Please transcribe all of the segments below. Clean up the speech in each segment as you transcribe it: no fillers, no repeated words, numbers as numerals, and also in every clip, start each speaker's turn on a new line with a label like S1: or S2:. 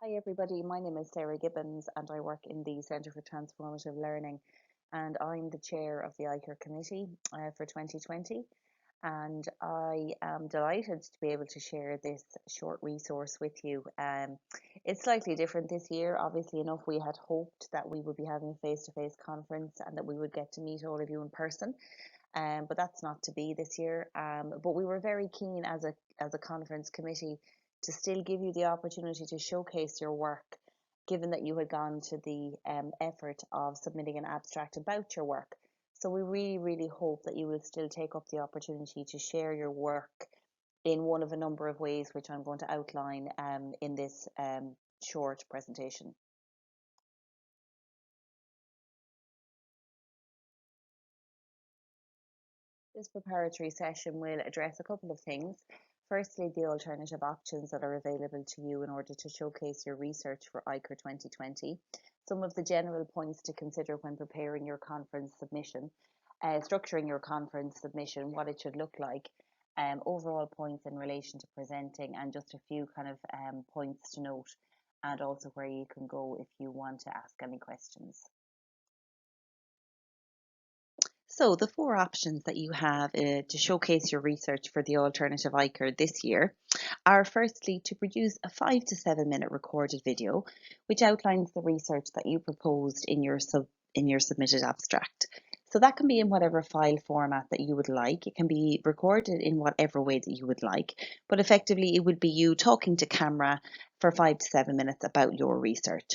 S1: Hi everybody, my name is Sarah Gibbons and I work in the Centre for Transformative Learning, and I'm the chair of the ICUR committee for 2020, and I am delighted to be able to share this short resource with you. It's slightly different this year. Obviously enough, we had hoped that we would be having a face-to-face conference and that we would get to meet all of you in person, but that's not to be this year. But we were very keen as a conference committee to still give you the opportunity to showcase your work, given that you had gone to the effort of submitting an abstract about your work. So we really, really hope that you will still take up the opportunity to share your work in one of a number of ways, which I'm going to outline in this short presentation. This preparatory session will address a couple of things. Firstly, the alternative options that are available to you in order to showcase your research for ICUR 2020, some of the general points to consider when preparing your conference submission, structuring your conference submission, what it should look like, overall points in relation to presenting, and just a few kind of points to note, and also where you can go if you want to ask any questions. So the four options that you have to showcase your research for the alternative ICard this year are firstly to produce a 5 to 7 minute recorded video which outlines the research that you proposed in your submitted abstract. So that can be in whatever file format that you would like. It can be recorded in whatever way that you would like, but effectively it would be you talking to camera for 5 to 7 minutes about your research.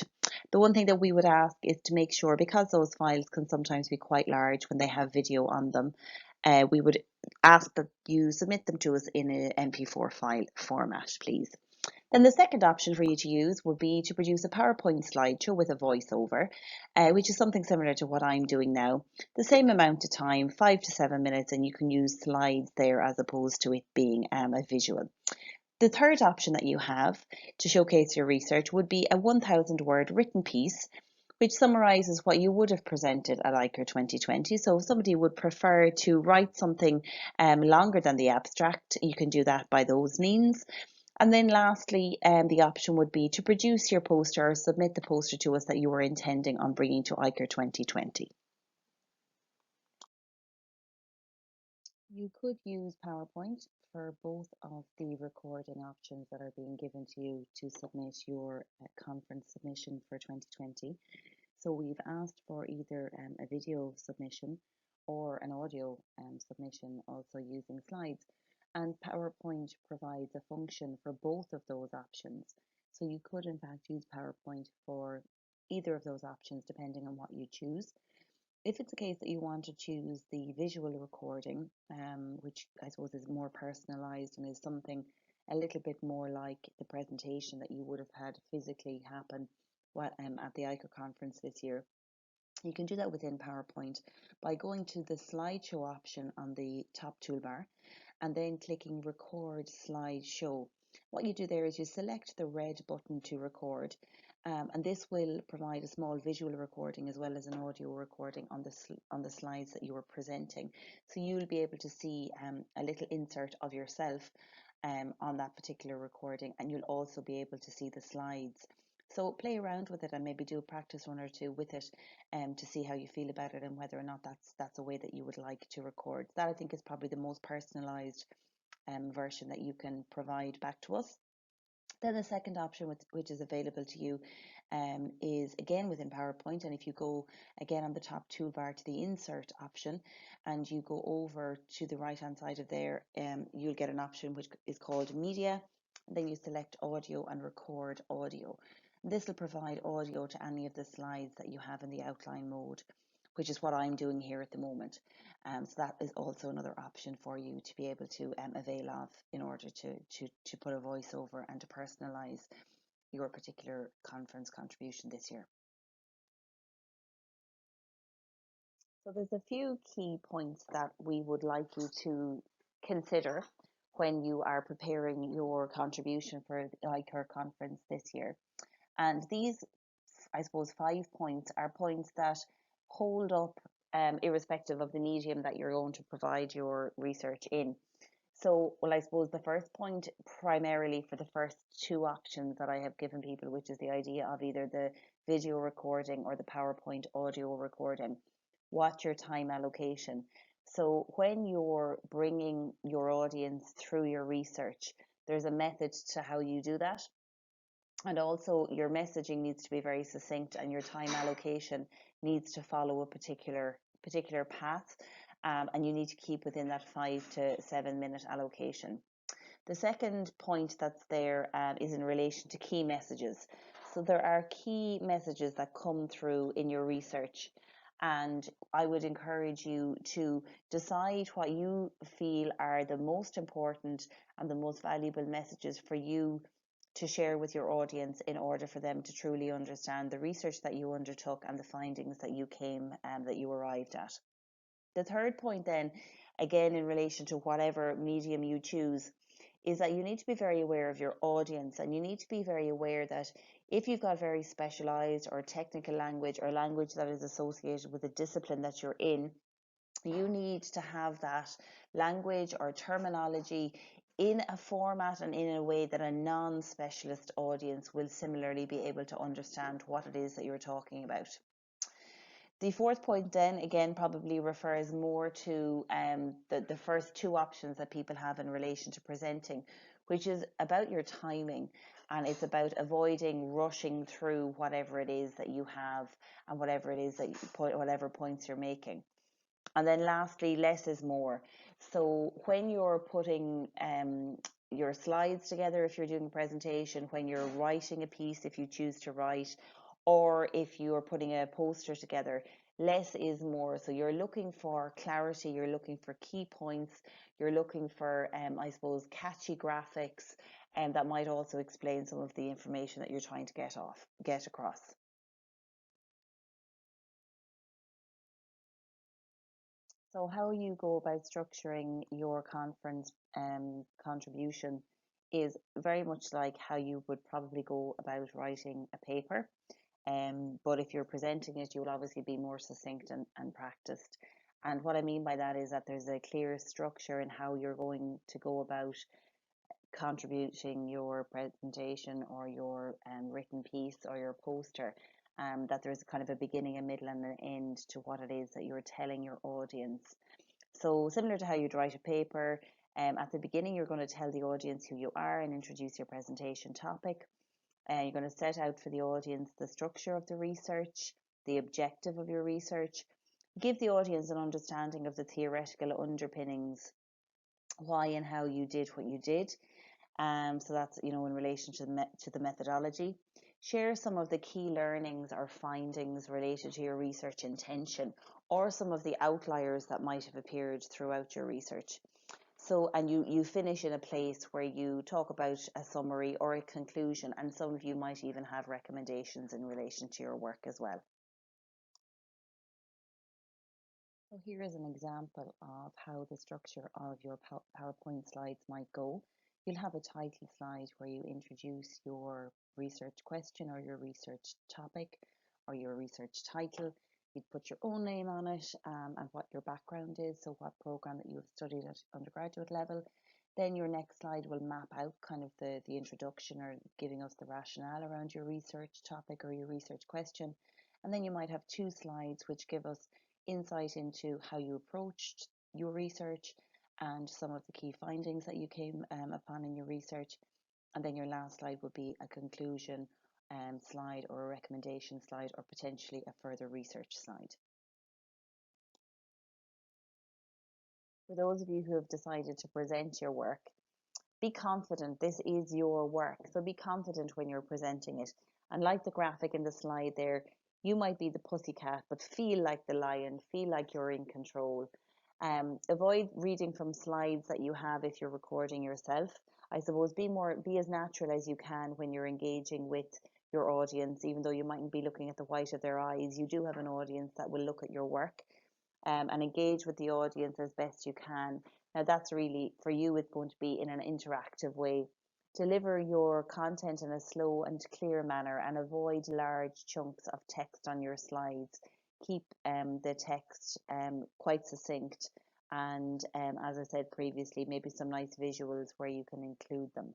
S1: The one thing that we would ask is to make sure, because those files can sometimes be quite large when they have video on them, we would ask that you submit them to us in an MP4 file format, please. Then the second option for you to use would be to produce a PowerPoint slideshow with a voiceover, which is something similar to what I'm doing now. The same amount of time, 5 to 7 minutes, and you can use slides there as opposed to it being a visual. The third option that you have to showcase your research would be a 1,000 word written piece which summarises what you would have presented at ICUR 2020. So if somebody would prefer to write something longer than the abstract, you can do that by those means. And then lastly, the option would be to produce your poster or submit the poster to us that you were intending on bringing to ICUR 2020. You could use PowerPoint for both of the recording options that are being given to you to submit your conference submission for 2020. So we've asked for either a video submission or an audio submission, also using slides. And PowerPoint provides a function for both of those options. So you could in fact use PowerPoint for either of those options depending on what you choose. If it's a case that you want to choose the visual recording, which I suppose is more personalized and is something a little bit more like the presentation that you would have had physically happen at the ICUR conference this year, you can do that within PowerPoint by going to the slideshow option on the top toolbar and then clicking record slideshow. What you do there is you select the red button to record, and this will provide a small visual recording as well as an audio recording on the slides that you are presenting. So you'll be able to see a little insert of yourself on that particular recording, and you'll also be able to see the slides. So play around with it and maybe do a practice run or two with it to see how you feel about it and whether or not that's a way that you would like to record. That I think is probably the most personalised version that you can provide back to us. Then the second option, which is available to you, is again within PowerPoint. And if you go again on the top toolbar to the insert option and you go over to the right hand side of there, you'll get an option which is called media. Then you select audio and record audio. This will provide audio to any of the slides that you have in the outline mode, which is what I'm doing here at the moment. So that is also another option for you to be able to avail of in order to put a voiceover and to personalise your particular conference contribution this year. So there's a few key points that we would like you to consider when you are preparing your contribution for the ICUR conference this year. And these, I suppose, 5 points are points that hold up irrespective of the medium that you're going to provide your research in. So, well, I suppose the first point, primarily for the first two options that I have given people, which is the idea of either the video recording or the PowerPoint audio recording, what's your time allocation? So, when you're bringing your audience through your research, there's a method to how you do that. And also, your messaging needs to be very succinct, and your time allocation needs to follow a particular path. And you need to keep within that 5 to 7 minute allocation. The second point that's there is in relation to key messages. So there are key messages that come through in your research, and I would encourage you to decide what you feel are the most important and the most valuable messages for you to share with your audience in order for them to truly understand the research that you undertook and the findings that you arrived at. The third point then, again in relation to whatever medium you choose, is that you need to be very aware of your audience, and you need to be very aware that if you've got very specialized or technical language or language that is associated with the discipline that you're in, you need to have that language or terminology in a format and in a way that a non-specialist audience will similarly be able to understand what it is that you're talking about. The fourth point then again probably refers more to the first two options that people have in relation to presenting, which is about your timing, and it's about avoiding rushing through whatever it is that you have and whatever it is that whatever points you're making. And then lastly, less is more. So when you're putting your slides together, if you're doing a presentation, when you're writing a piece, if you choose to write, or if you're putting a poster together, less is more. So you're looking for clarity, you're looking for key points, you're looking for, I suppose, catchy graphics, and that might also explain some of the information that you're trying to get across. So how you go about structuring your conference contribution is very much like how you would probably go about writing a paper. But if you're presenting it, you will obviously be more succinct and practiced. And what I mean by that is that there's a clear structure in how you're going to go about contributing your presentation or your written piece or your poster. That there's kind of a beginning, a middle, and an end to what it is that you're telling your audience. So similar to how you'd write a paper, at the beginning you're going to tell the audience who you are and introduce your presentation topic. You're going to set out for the audience the structure of the research, the objective of your research, give the audience an understanding of the theoretical underpinnings, why and how you did what you did. So that's, in relation to the methodology. Share some of the key learnings or findings related to your research intention, or some of the outliers that might have appeared throughout your research. So, and you finish in a place where you talk about a summary or a conclusion, and some of you might even have recommendations in relation to your work as well. So here is an example of how the structure of your PowerPoint slides might go. You'll have a title slide where you introduce your research question or your research topic or your research title. You'd put your own name on it and what your background is, so what program that you've studied at undergraduate level. Then your next slide will map out kind of the introduction or giving us the rationale around your research topic or your research question. And then you might have two slides which give us insight into how you approached your research and some of the key findings that you came upon in your research. And then your last slide would be a conclusion slide or a recommendation slide or potentially a further research slide. For those of you who have decided to present your work, be confident. This is your work, so be confident when you're presenting it. And like the graphic in the slide there, you might be the pussycat, but feel like the lion, feel like you're in control. Avoid reading from slides that you have if you're recording yourself. I suppose be as natural as you can when you're engaging with your audience. Even though you mightn't be looking at the white of their eyes, you do have an audience that will look at your work and engage with the audience as best you can. Now that's really, for you, it's going to be in an interactive way. Deliver your content in a slow and clear manner and avoid large chunks of text on your slides. Keep the text quite succinct and as I said previously, maybe some nice visuals where you can include them.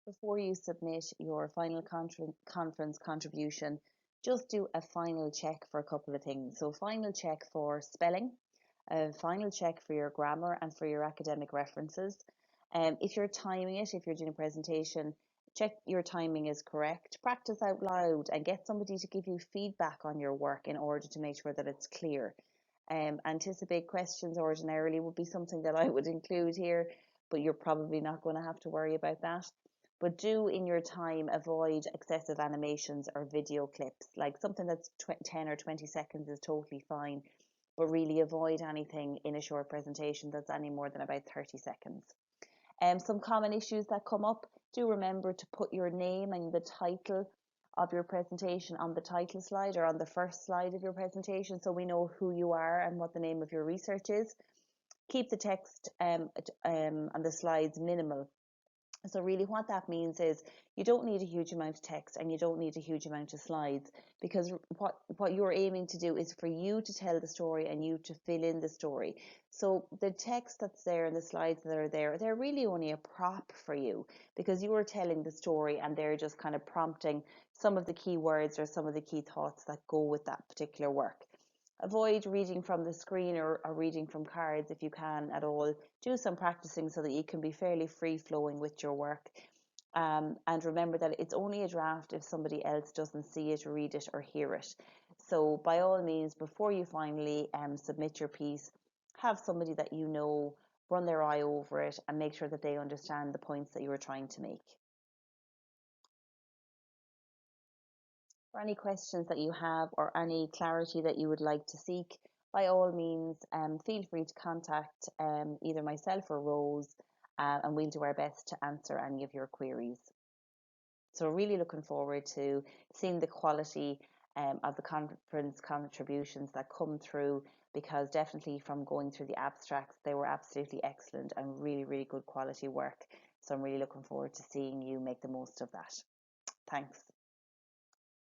S1: Before you submit your final conference contribution, just do a final check for a couple of things. So final check for spelling, a final check for your grammar and for your academic references. If you're timing it, if you're doing a presentation, check your timing is correct. Practice out loud and get somebody to give you feedback on your work in order to make sure that it's clear. Anticipate questions ordinarily would be something that I would include here, but you're probably not going to have to worry about that. But do in your time avoid excessive animations or video clips. Like something that's 10 or 20 seconds is totally fine, but really avoid anything in a short presentation that's any more than about 30 seconds. Some common issues that come up, do remember to put your name and the title of your presentation on the title slide or on the first slide of your presentation, so we know who you are and what the name of your research is. Keep the text on the slides minimal. So really what that means is you don't need a huge amount of text and you don't need a huge amount of slides, because what you're aiming to do is for you to tell the story and you to fill in the story. So the text that's there and the slides that are there, they're really only a prop for you, because you are telling the story and they're just kind of prompting some of the key words or some of the key thoughts that go with that particular work. Avoid reading from the screen or reading from cards if you can at all. Do some practicing so that you can be fairly free flowing with your work. And remember that it's only a draft if somebody else doesn't see it, read it, or hear it. So by all means, before you finally submit your piece, have somebody that you know run their eye over it and make sure that they understand the points that you were trying to make. For any questions that you have or any clarity that you would like to seek, by all means, feel free to contact either myself or Rose, and we'll do our best to answer any of your queries. So really looking forward to seeing the quality of the conference contributions that come through, because definitely from going through the abstracts, they were absolutely excellent and really, really good quality work. So I'm really looking forward to seeing you make the most of that. Thanks.